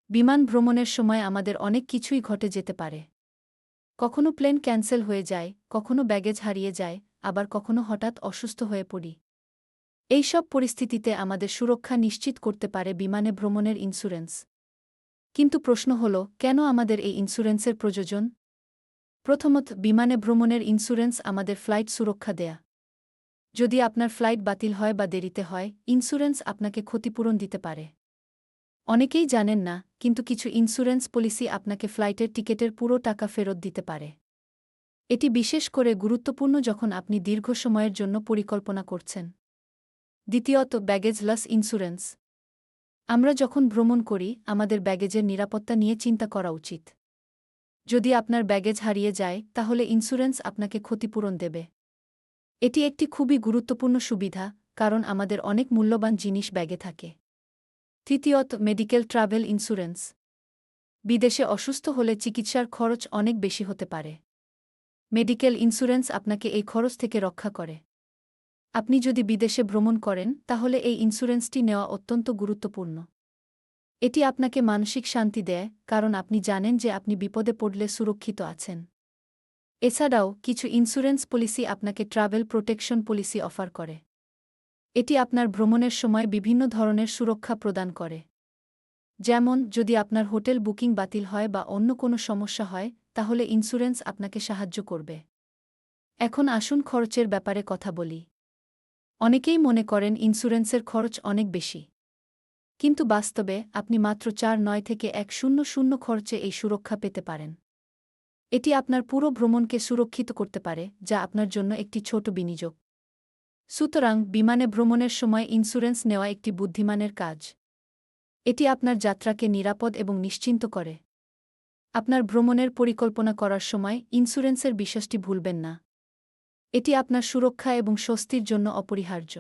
বিমান ভ্রমণের সময় আমাদের অনেক কিছুই ঘটে যেতে পারে। কখনো প্লেন ক্যান্সেল হয়ে যায়, কখনো ব্যাগেজ হারিয়ে যায়, আবার কখনো হঠাৎ অসুস্থ হয়ে পড়ি। এই সব পরিস্থিতিতে আমাদের সুরক্ষা নিশ্চিত করতে পারে বিমানে ভ্রমণের ইন্স্যুরেন্স। কিন্তু প্রশ্ন হল, কেন আমাদের এই ইন্স্যুরেন্সের প্রয়োজন? প্রথমত, বিমানে ভ্রমণের ইন্স্যুরেন্স আমাদের ফ্লাইট সুরক্ষা দেয়া। যদি আপনার ফ্লাইট বাতিল হয় বা দেরিতে হয়, ইন্স্যুরেন্স আপনাকে ক্ষতিপূরণ দিতে পারে। অনেকেই জানেন না, কিন্তু কিছু ইন্স্যুরেন্স পলিসি আপনাকে ফ্লাইটের টিকেটের পুরো টাকা ফেরত দিতে পারে। এটি বিশেষ করে গুরুত্বপূর্ণ যখন আপনি দীর্ঘ সময়ের জন্য পরিকল্পনা করছেন। দ্বিতীয়ত, ব্যাগেজ লস ইন্স্যুরেন্স। আমরা যখন ভ্রমণ করি, আমাদের ব্যাগেজের নিরাপত্তা নিয়ে চিন্তা করা উচিত। যদি আপনার ব্যাগেজ হারিয়ে যায়, তাহলে ইন্স্যুরেন্স আপনাকে ক্ষতিপূরণ দেবে। এটি একটি খুবই গুরুত্বপূর্ণ সুবিধা, কারণ আমাদের অনেক মূল্যবান জিনিস ব্যাগে থাকে। তৃতীয়ত, মেডিকেল ট্রাভেল ইন্স্যুরেন্স। বিদেশে অসুস্থ হলে চিকিৎসার খরচ অনেক বেশি হতে পারে। মেডিকেল ইন্স্যুরেন্স আপনাকে এই খরচ থেকে রক্ষা করে। আপনি যদি বিদেশে ভ্রমণ করেন, তাহলে এই ইন্স্যুরেন্সটি নেওয়া অত্যন্ত গুরুত্বপূর্ণ। এটি আপনাকে মানসিক শান্তি দেয়, কারণ আপনি জানেন যে আপনি বিপদে পড়লে সুরক্ষিত আছেন। এছাড়াও, কিছু ইন্স্যুরেন্স পলিসি আপনাকে ট্রাভেল প্রোটেকশন পলিসি অফার করে। এটি আপনার ভ্রমণের সময় বিভিন্ন ধরনের সুরক্ষা প্রদান করে। যেমন, যদি আপনার হোটেল বুকিং বাতিল হয় বা অন্য কোনো সমস্যা হয়, তাহলে ইন্স্যুরেন্স আপনাকে সাহায্য করবে। এখন আসুন খরচের ব্যাপারে কথা বলি। অনেকেই মনে করেন ইন্স্যুরেন্সের খরচ অনেক বেশি। কিন্তু বাস্তবে আপনি মাত্র 4.9 থেকে 100 খরচে এই সুরক্ষা পেতে পারেন। এটি আপনার পুরো ভ্রমণকে সুরক্ষিত করতে পারে, যা আপনার জন্য একটি ছোট বিনিয়োগ। সুতরাং, বিমানে ভ্রমণের সময় ইন্স্যুরেন্স নেওয়া একটি বুদ্ধিমানের কাজ। এটি আপনার যাত্রাকে নিরাপদ এবং নিশ্চিন্ত করে। আপনার ভ্রমণের পরিকল্পনা করার সময় ইন্স্যুরেন্সের বিষয়টি ভুলবেন না। এটি আপনার সুরক্ষা এবং স্বস্তির জন্য অপরিহার্য।